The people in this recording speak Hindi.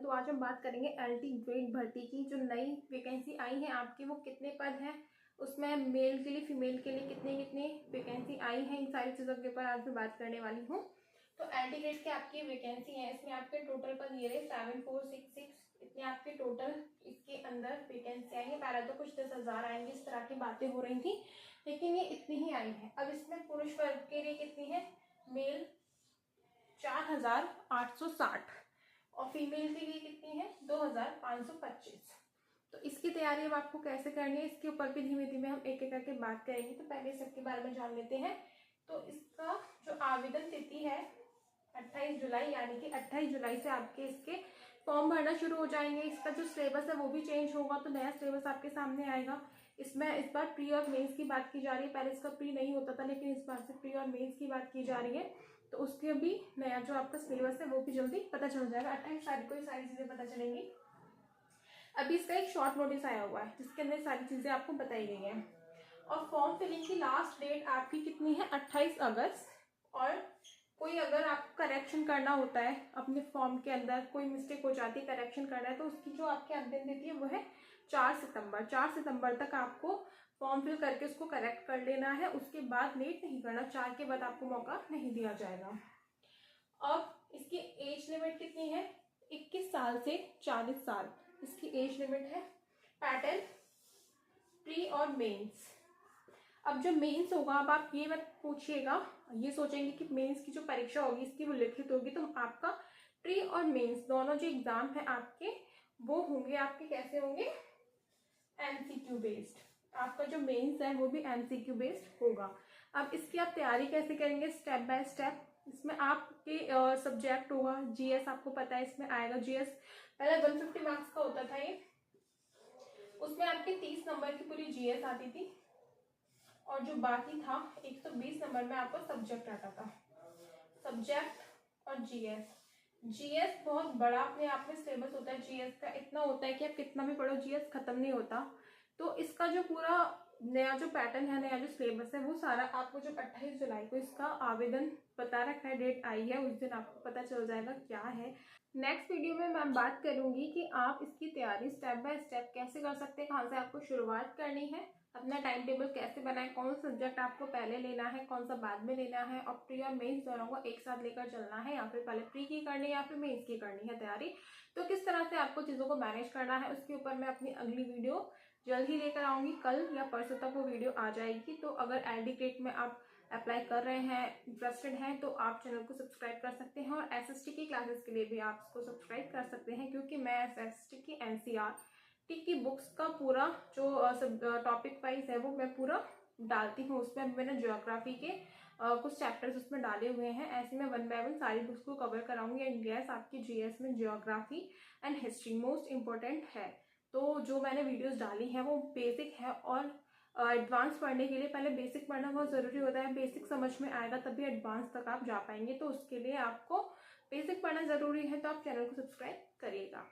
तो आज हम बात करेंगे एलटी ग्रेड भर्ती की। जो नई वैकेंसी आई है आपकी वो कितने पद हैं, उसमें मेल के लिए फीमेल के लिए कितने कितने वैकेंसी आई है, इन सारी चीज़ों के ऊपर आज मैं बात करने वाली हूँ। तो एलटी ग्रेड की आपकी वैकेंसी है, इसमें आपके टोटल पद ये रहे 7466, इतने आपके टोटल इसके अंदर वैकेंसी आई है। पहले तो कुछ 10,000 आएंगे, इस तरह की बातें हो रही थी, लेकिन ये इतनी ही आई है। अब इसमें पुरुष वर्ग के लिए कितनी है, मेल 4,860 और फीमेल के लिए कितनी है 2,525। तो इसकी तैयारी अब आपको कैसे करनी है, इसके ऊपर भी धीमे धीमे हम एक एक करके बात करेंगे। तो पहले सबके बारे में जान लेते हैं। तो इसका जो आवेदन तिथि है 28 जुलाई, यानी कि 28 जुलाई से आपके इसके फॉर्म भरना शुरू हो जाएंगे। इसका जो सिलेबस है वो भी चेंज होगा, तो नया सिलेबस आपके सामने आएगा। इसमें इस बार प्री और मेंस की बात की जा रही है, पहले इसका प्री नहीं होता था, लेकिन इस बार से प्री और मेंस की बात की जा रही है। तो उसके भी नया जो आपका सिलेबस है वो भी जल्दी पता चल जाएगा। 28 तारीख को ये सारी चीज़ें पता चलेंगी। अभी इसका एक शॉर्ट नोटिस आया हुआ है जिसके अंदर सारी चीज़ें आपको बताई गई हैं। और फॉर्म फिलिंग की लास्ट डेट आपकी कितनी है 28 अगस्त। और कोई अगर आपको करेक्शन करना होता है अपने फॉर्म के अंदर, कोई मिस्टेक हो जाती है, करेक्शन करना है, तो उसकी जो आपकी अंतिम तिथि है वो है 4 सितंबर। 4 सितंबर तक आपको फॉर्म फिल करके उसको करेक्ट कर लेना है। उसके बाद लेट नहीं करना, 4 के बाद आपको मौका नहीं दिया जाएगा। अब इसकी एज लिमिट कितनी है, 21 साल से 40 साल इसकी एज लिमिट है। पैटर्न प्री और मेंस। अब जो मेंस होगा, अब आप ये मत पूछिएगा, ये सोचेंगे कि मेंस की जो परीक्षा होगी इसकी वो लिखित होगी, तो आपका प्री और मेंस दोनों जो एग्जाम है आपके वो होंगे, आपके कैसे होंगे, एमसीक्यू बेस्ड। आपका जो मेंस है वो भी एमसीक्यू बेस्ड होगा। अब इसकी आप तैयारी कैसे करेंगे, स्टेप बाय स्टेप। इसमें आपके सब्जेक्ट होगा जीएस, आपको पता है इसमें आएगा जीएस। पहले 150 मार्क्स का होता था ये, उसमें आपके 30 नंबर की पूरी जीएस आती थी, और जो बाकी था 120 नंबर में आपका सब्जेक्ट आता था। सब्जेक्ट और जीएस। जीएस बहुत बड़ा अपने आप में सिलेबस होता है। जीएस का इतना होता है कि आप कितना भी पढ़ो जीएस खत्म नहीं होता। तो इसका जो पूरा नया जो पैटर्न है, नया जो सिलेबस है, वो सारा आपको जब 28 जुलाई को इसका आवेदन बता रखा है, डेट आई है, उस दिन आपको पता चल जाएगा क्या है। नेक्स्ट वीडियो में मैं बात करूंगी कि आप इसकी तैयारी स्टेप बाय स्टेप कैसे कर सकते हैं, कहाँ से आपको शुरुआत करनी है, अपना टाइम टेबल कैसे बनाएं, कौन सा सब्जेक्ट आपको पहले लेना है, कौन सा बाद में लेना है, और प्री और मेंस दोनों को एक साथ लेकर चलना है, या फिर पहले प्री की करनी है या फिर मेंस की करनी है तैयारी। तो किस तरह से आपको चीज़ों को मैनेज करना है उसके ऊपर मैं अपनी अगली वीडियो जल्द ही लेकर आऊँगी। कल या परसों तक वो वीडियो आ जाएगी। तो अगर एलटी ग्रेड में आप अप्लाई कर रहे हैं, इंटरेस्टेड हैं, तो आप चैनल को सब्सक्राइब कर सकते हैं, और एसएसटी की क्लासेस के लिए भी आप इसको सब्सक्राइब कर सकते हैं, क्योंकि मैं एसएसटी की एनसीईआरटी की बुक्स का पूरा जो टॉपिक वाइज है वो मैं पूरा डालती हूँ। उसमें मैंने ज्योग्राफी के कुछ चैप्टर्स उसमें डाले हुए हैं। ऐसे में 1 बाय 1 सारी बुक्स को कवर कराऊंगी। एंड यस, आपकी जीएस में geography and history most important है। तो जो मैंने वीडियोस डाली हैं वो बेसिक है, और एडवांस पढ़ने के लिए पहले बेसिक पढ़ना बहुत ज़रूरी होता है। बेसिक समझ में आएगा तभी एडवांस तक आप जा पाएंगे। तो उसके लिए आपको बेसिक पढ़ना ज़रूरी है, तो आप चैनल को सब्सक्राइब करिएगा।